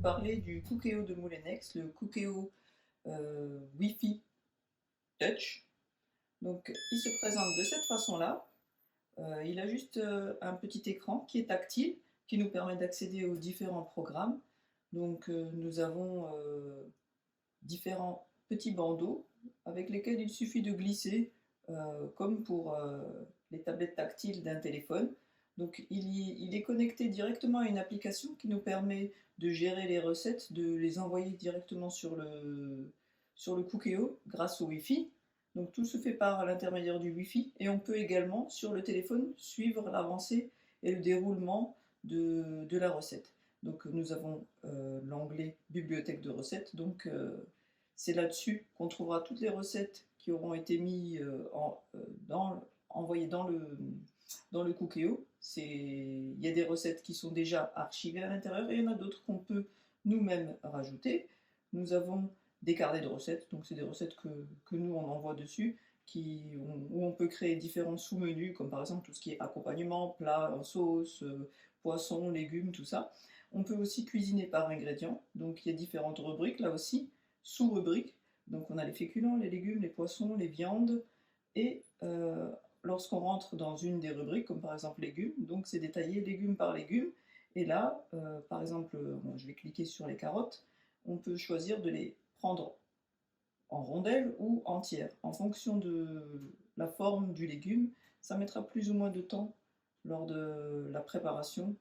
parler du Cookéo de Moulinex, le Cookéo Wi-Fi Touch. Donc il se présente de cette façon-là. Il a juste un petit écran qui est tactile, qui nous permet d'accéder aux différents programmes. Donc nous avons différents petits bandeaux avec lesquels il suffit de glisser, comme pour les tablettes tactiles d'un téléphone. Donc il est connecté directement à une application qui nous permet de gérer les recettes, de les envoyer directement sur le Cookéo grâce au Wi-Fi. Donc tout se fait par l'intermédiaire du Wi-Fi et on peut également sur le téléphone suivre l'avancée et le déroulement de la recette. Donc nous avons l'onglet bibliothèque de recettes, donc c'est là-dessus qu'on trouvera toutes les recettes qui auront été mises envoyées dans le Cookéo. Il y a des recettes qui sont déjà archivées à l'intérieur et il y en a d'autres qu'on peut nous-mêmes rajouter. Nous avons des carnets de recettes, donc c'est des recettes que nous on envoie dessus, où on peut créer différents sous-menus, comme par exemple tout ce qui est accompagnement, plat, sauce, poisson, légumes, tout ça. On peut aussi cuisiner par ingrédients, donc il y a différentes rubriques là aussi, sous-rubriques. Donc on a les féculents, les légumes, les poissons, les viandes, et lorsqu'on rentre dans une des rubriques, comme par exemple légumes, donc c'est détaillé légumes par légumes, et là, par exemple, bon, je vais cliquer sur les carottes, on peut choisir de les prendre en rondelles ou entières. En fonction de la forme du légume, ça mettra plus ou moins de temps lors de la préparation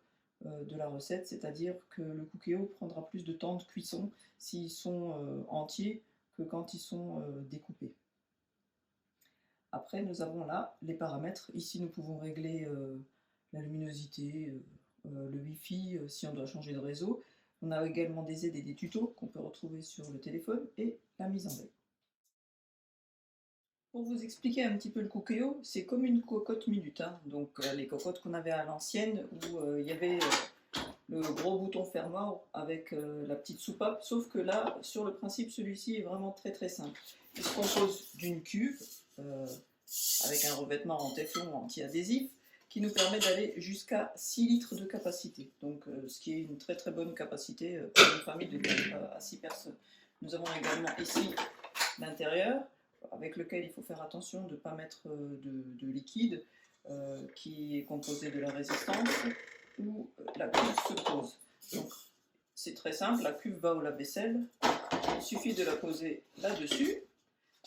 de la recette, c'est-à-dire que le Cookéo prendra plus de temps de cuisson s'ils sont entiers que quand ils sont découpés. Après, nous avons là les paramètres. Ici, nous pouvons régler la luminosité, le Wi-Fi, si on doit changer de réseau. On a également des aides et des tutos qu'on peut retrouver sur le téléphone et la mise en veille. Pour vous expliquer un petit peu le Cookéo, c'est comme une cocotte minute, hein. Donc les cocottes qu'on avait à l'ancienne où il y avait le gros bouton fermoir avec la petite soupape, sauf que là, sur le principe, celui-ci est vraiment très très simple. Il se compose d'une cuve avec un revêtement en téflon anti-adhésif qui nous permet d'aller jusqu'à 6 litres de capacité, donc ce qui est une très très bonne capacité pour une famille de 4 à 6 personnes. Nous avons également ici l'intérieur, avec lequel il faut faire attention de ne pas mettre de liquide qui est composé de la résistance, où la cuve se pose. Donc c'est très simple, la cuve va au lave-vaisselle, il suffit de la poser là-dessus.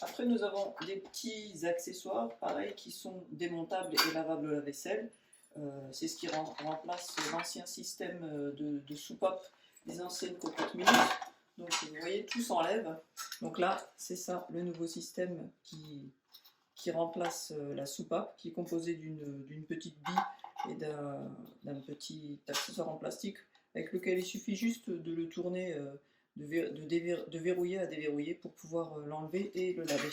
Après nous avons des petits accessoires pareils qui sont démontables et lavables au lave-vaisselle. C'est ce qui remplace l'ancien système de soupape des anciennes cocottes minutes. Donc vous voyez, tout s'enlève. Donc là, c'est ça le nouveau système qui remplace la soupape, qui est composée d'une petite bille et d'un petit accessoire en plastique avec lequel il suffit juste de le tourner, de verrouiller à déverrouiller pour pouvoir l'enlever et le laver.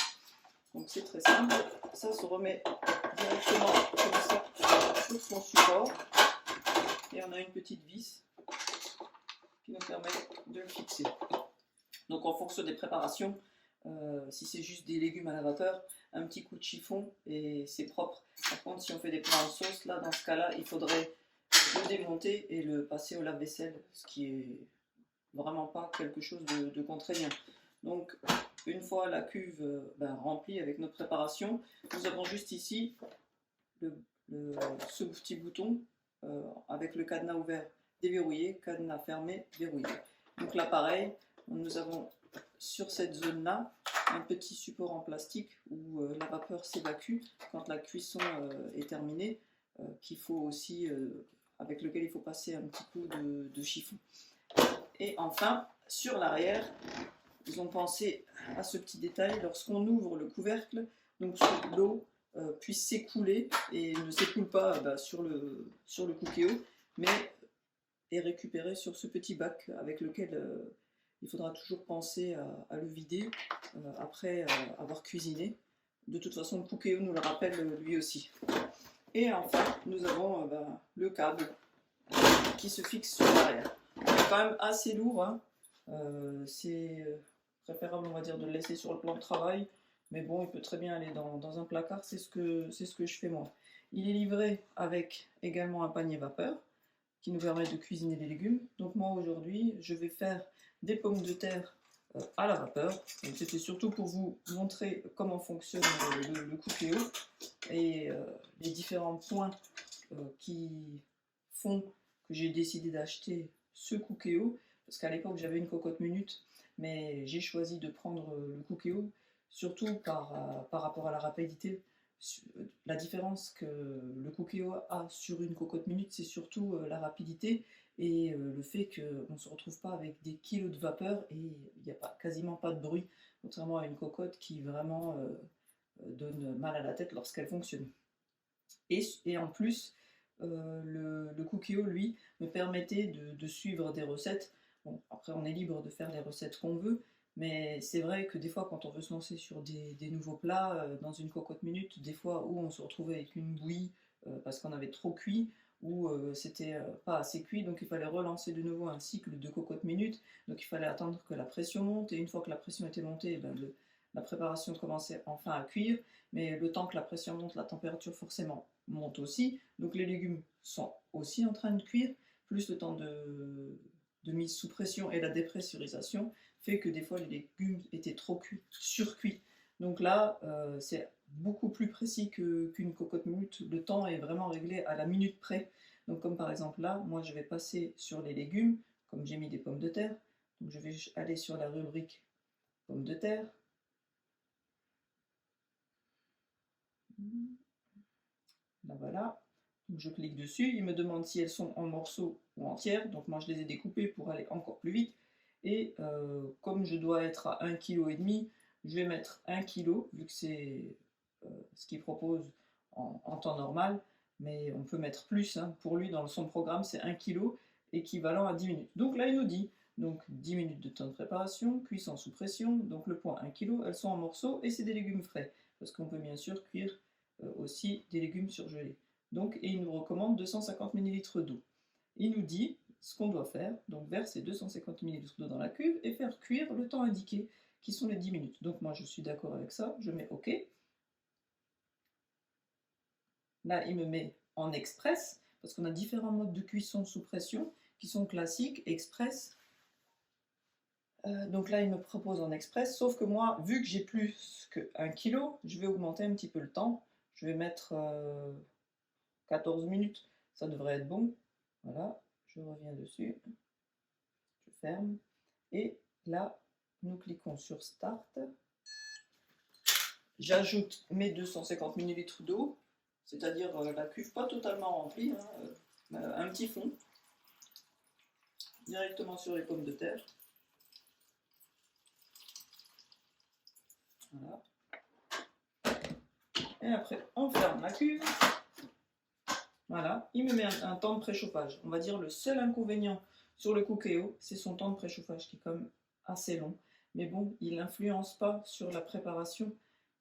Donc c'est très simple. Ça se remet directement comme ça sur son support. Et on a une petite vis qui nous permet de le fixer. Donc en fonction des préparations, si c'est juste des légumes à la vapeur, un petit coup de chiffon et c'est propre. Par contre, si on fait des plats en sauce, là dans ce cas-là, il faudrait le démonter et le passer au lave-vaisselle, ce qui est vraiment pas quelque chose de contraignant. Donc une fois la cuve remplie avec notre préparation, nous avons juste ici ce petit bouton avec le cadenas ouvert déverrouillé, cadenas fermé verrouillé. Donc là pareil, nous avons sur cette zone-là un petit support en plastique où la vapeur s'évacue quand la cuisson est terminée, qu'il faut aussi, avec lequel il faut passer un petit coup de chiffon. Et enfin, sur l'arrière, ils ont pensé à ce petit détail lorsqu'on ouvre le couvercle, donc l'eau puisse s'écouler et ne s'écoule pas sur le Cookéo, mais est récupérée sur ce petit bac avec lequel il faudra toujours penser à le vider après avoir cuisiné. De toute façon, le Cookéo nous le rappelle lui aussi. Et enfin, nous avons le câble qui se fixe sur l'arrière. C'est quand même assez lourd, hein. C'est préférable, on va dire, de le laisser sur le plan de travail, mais bon, il peut très bien aller dans un placard, c'est ce que je fais moi. Il est livré avec également un panier vapeur, qui nous permet de cuisiner les légumes. Donc moi aujourd'hui, je vais faire des pommes de terre à la vapeur. Donc c'était surtout pour vous montrer comment fonctionne le Cookéo et les différents points qui font que j'ai décidé d'acheter ce Cookéo, parce qu'à l'époque j'avais une cocotte minute, mais j'ai choisi de prendre le Cookéo surtout par rapport à la rapidité. La différence que le Cookéo a sur une cocotte minute, c'est surtout la rapidité et le fait qu'on ne se retrouve pas avec des kilos de vapeur et il n'y a quasiment pas de bruit, contrairement à une cocotte qui vraiment donne mal à la tête lorsqu'elle fonctionne. Et en plus, le Cookéo, lui, me permettait de suivre des recettes. Bon, après, on est libre de faire les recettes qu'on veut, mais c'est vrai que des fois, quand on veut se lancer sur des nouveaux plats, dans une cocotte minute, des fois où on se retrouvait avec une bouillie parce qu'on avait trop cuit, ou c'était pas assez cuit, donc il fallait relancer de nouveau un cycle de cocotte minute, donc il fallait attendre que la pression monte, et une fois que la pression était montée, ben, la préparation commençait enfin à cuire, mais le temps que la pression monte, la température forcément monte aussi, donc les légumes sont aussi en train de cuire, plus le temps de mise sous pression et la dépressurisation fait que des fois les légumes étaient trop cuits, surcuits. Donc là, c'est beaucoup plus précis qu'une cocotte minute, le temps est vraiment réglé à la minute près. Donc comme par exemple là, moi je vais passer sur les légumes, comme j'ai mis des pommes de terre, donc je vais aller sur la rubrique pommes de terre. Là voilà, donc je clique dessus, il me demande si elles sont en morceaux ou entières, donc moi je les ai découpées pour aller encore plus vite, et comme je dois être à 1,5 kg, je vais mettre 1 kg, vu que c'est ce qu'il propose en temps normal, mais on peut mettre plus, hein. Pour lui dans son programme c'est 1 kg, équivalent à 10 minutes. Donc là il nous dit, donc 10 minutes de temps de préparation, cuisson sous pression, donc le poids 1 kg, elles sont en morceaux, et c'est des légumes frais, parce qu'on peut bien sûr cuire aussi des légumes surgelés. Donc, et il nous recommande 250 ml d'eau. Il nous dit ce qu'on doit faire, donc verser 250 ml d'eau dans la cuve et faire cuire le temps indiqué, qui sont les 10 minutes. Donc moi je suis d'accord avec ça, je mets OK. Là il me met en express, parce qu'on a différents modes de cuisson sous pression, qui sont classiques, express. Donc là il me propose en express, sauf que moi, vu que j'ai plus que 1 kg, je vais augmenter un petit peu le temps. Je vais mettre 14 minutes, ça devrait être bon. Voilà, je reviens dessus, je ferme, et là, nous cliquons sur Start. J'ajoute mes 250 ml d'eau, c'est-à-dire la cuve pas totalement remplie, hein, un petit fond, directement sur les pommes de terre. Voilà. Et après, on ferme la cuve. Voilà, il me met un temps de préchauffage. On va dire le seul inconvénient sur le Cookéo, c'est son temps de préchauffage qui est quand même assez long. Mais bon, il n'influence pas sur la préparation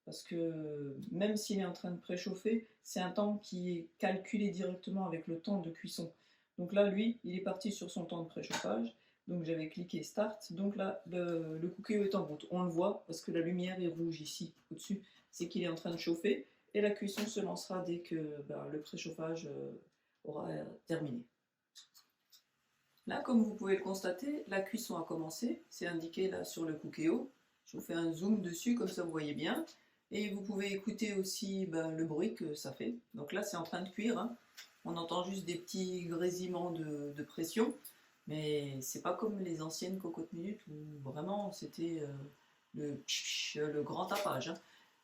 parce que même s'il est en train de préchauffer, c'est un temps qui est calculé directement avec le temps de cuisson. Donc là, lui, il est parti sur son temps de préchauffage. Donc j'avais cliqué Start. Donc là, le Cookéo est en route. On le voit parce que la lumière est rouge ici, au-dessus. C'est qu'il est en train de chauffer. Et la cuisson se lancera dès que le préchauffage aura terminé. Là, comme vous pouvez le constater, la cuisson a commencé. C'est indiqué là sur le Cookéo. Je vous fais un zoom dessus, comme ça vous voyez bien. Et vous pouvez écouter aussi le bruit que ça fait. Donc là, c'est en train de cuire, hein. On entend juste des petits grésillements de pression. Mais c'est pas comme les anciennes cocottes minutes où vraiment c'était le grand tapage, hein.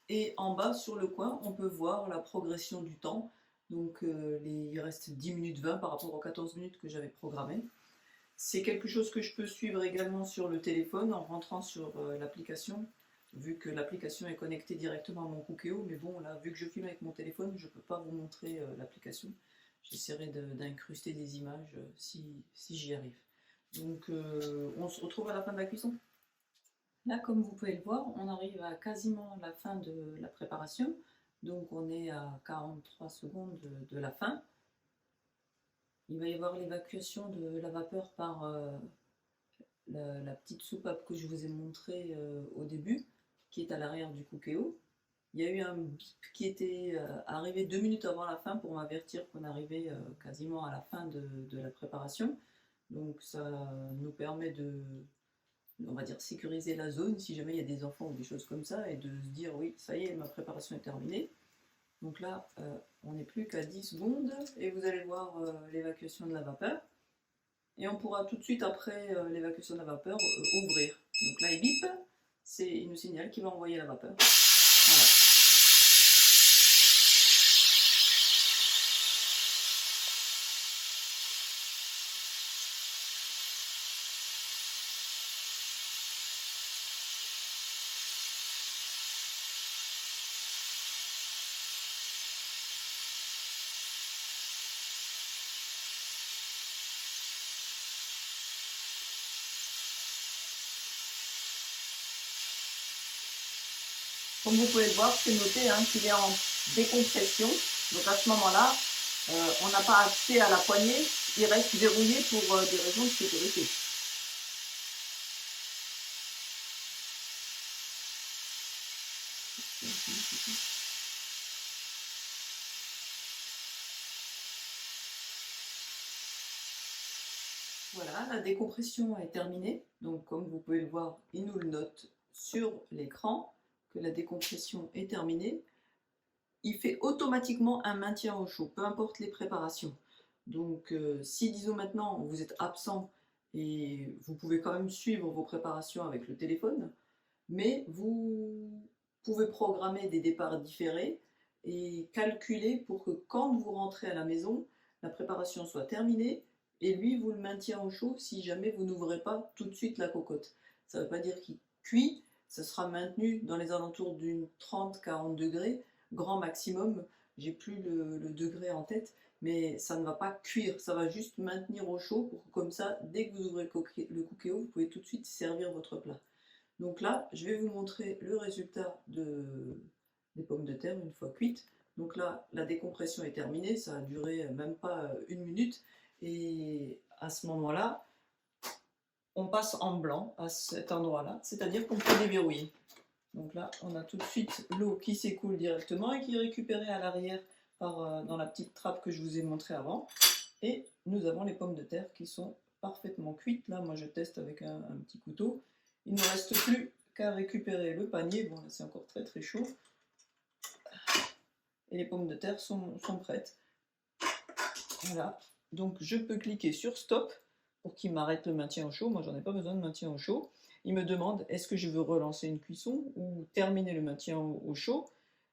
Et en bas sur le coin, on peut voir la progression du temps. Donc il reste 10 minutes 20 par rapport aux 14 minutes que j'avais programmées. C'est quelque chose que je peux suivre également sur le téléphone en rentrant sur l'application, vu que l'application est connectée directement à mon Cookéo. Mais bon, là, vu que je filme avec mon téléphone, je ne peux pas vous montrer l'application. J'essaierai d'incruster des images si j'y arrive. Donc on se retrouve à la fin de la cuisson. Là, comme vous pouvez le voir, on arrive à quasiment la fin de la préparation. Donc on est à 43 secondes de la fin. Il va y avoir l'évacuation de la vapeur par la petite soupape que je vous ai montrée au début, qui est à l'arrière du Cookéo. Il y a eu un bip qui était arrivé 2 minutes avant la fin pour m'avertir qu'on arrivait quasiment à la fin de la préparation. Donc ça nous permet de, on va dire, sécuriser la zone si jamais il y a des enfants ou des choses comme ça et de se dire oui, ça y est, ma préparation est terminée. Donc là, on n'est plus qu'à 10 secondes et vous allez voir l'évacuation de la vapeur. Et on pourra tout de suite après l'évacuation de la vapeur ouvrir. Donc là, il bip, il nous signale qu'il va envoyer la vapeur. Voilà. Comme vous pouvez le voir, c'est noté hein, qu'il est en décompression. Donc à ce moment-là, on n'a pas accès à la poignée, il reste verrouillé pour des raisons de sécurité. Voilà, la décompression est terminée. Donc comme vous pouvez le voir, il nous le note sur l'écran que la décompression est terminée. Il fait automatiquement un maintien au chaud, peu importe les préparations. Donc si disons maintenant vous êtes absent et vous pouvez quand même suivre vos préparations avec le téléphone, mais vous pouvez programmer des départs différés et calculer pour que quand vous rentrez à la maison, la préparation soit terminée et lui vous le maintient au chaud si jamais vous n'ouvrez pas tout de suite la cocotte. Ça ne veut pas dire qu'il cuit, ça sera maintenu dans les alentours d'une 30-40 degrés, grand maximum, j'ai plus le degré en tête, mais ça ne va pas cuire, ça va juste maintenir au chaud pour que comme ça, dès que vous ouvrez le cookéo, vous pouvez tout de suite servir votre plat. Donc là, je vais vous montrer le résultat des pommes de terre une fois cuites. Donc là, la décompression est terminée, ça a duré même pas 1 minute. Et à ce moment-là, on passe en blanc à cet endroit-là, c'est-à-dire qu'on peut déverrouiller. Donc là, on a tout de suite l'eau qui s'écoule directement et qui est récupérée à l'arrière dans la petite trappe que je vous ai montré avant. Et nous avons les pommes de terre qui sont parfaitement cuites. Là, moi, je teste avec un petit couteau. Il ne me reste plus qu'à récupérer le panier. Bon, là, c'est encore très très chaud. Et les pommes de terre sont prêtes. Voilà. Donc, je peux cliquer sur Stop pour qu'il m'arrête le maintien au chaud. Moi, j'en ai pas besoin de maintien au chaud. Il me demande est-ce que je veux relancer une cuisson ou terminer le maintien au chaud.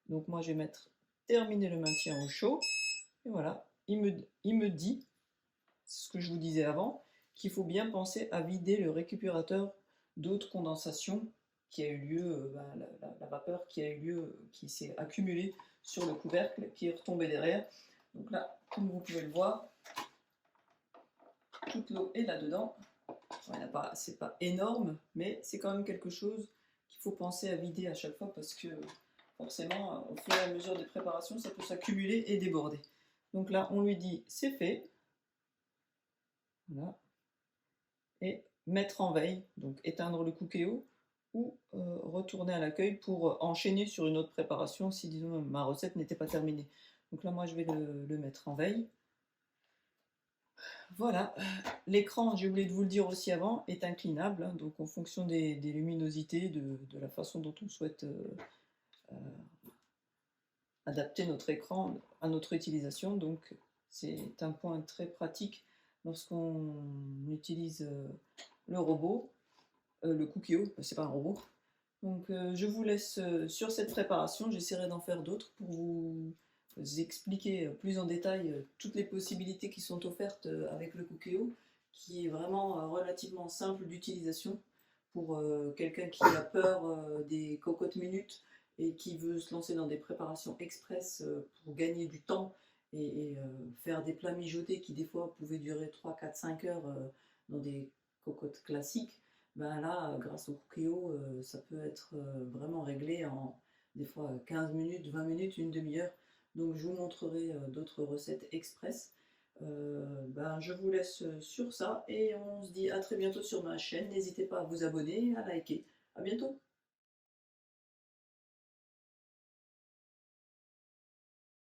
Donc, moi, je vais mettre terminer le maintien au chaud. Et voilà. Il me dit, ce que je vous disais avant, qu'il faut bien penser à vider le récupérateur d'eau de condensation qui a eu lieu, la vapeur qui a eu lieu, qui s'est accumulée sur le couvercle, qui est retombée derrière. Donc là, comme vous pouvez le voir, toute l'eau est là-dedans. C'est pas énorme, mais c'est quand même quelque chose qu'il faut penser à vider à chaque fois parce que forcément, au fur et à mesure des préparations, ça peut s'accumuler et déborder. Donc là, on lui dit c'est fait. Voilà. Et mettre en veille, donc éteindre le cookéo ou retourner à l'accueil pour enchaîner sur une autre préparation si disons ma recette n'était pas terminée. Donc là moi je vais le mettre en veille. Voilà, l'écran, j'ai oublié de vous le dire aussi avant, est inclinable, hein, donc en fonction des luminosités, de la façon dont on souhaite adapter notre écran à notre utilisation. Donc c'est un point très pratique lorsqu'on utilise le robot, le cookéo, c'est pas un robot. Donc je vous laisse sur cette préparation, j'essaierai d'en faire d'autres pour vous expliquer plus en détail toutes les possibilités qui sont offertes avec le cookéo, qui est vraiment relativement simple d'utilisation pour quelqu'un qui a peur des cocottes minutes et qui veut se lancer dans des préparations express pour gagner du temps et faire des plats mijotés qui des fois pouvaient durer 3, 4, 5 heures dans des cocottes classiques. Ben là, grâce au cookéo, ça peut être vraiment réglé en des fois 15 minutes, 20 minutes, une demi-heure. Donc je vous montrerai d'autres recettes express. Ben, je vous laisse sur ça et on se dit à très bientôt sur ma chaîne. N'hésitez pas à vous abonner et à liker. À bientôt!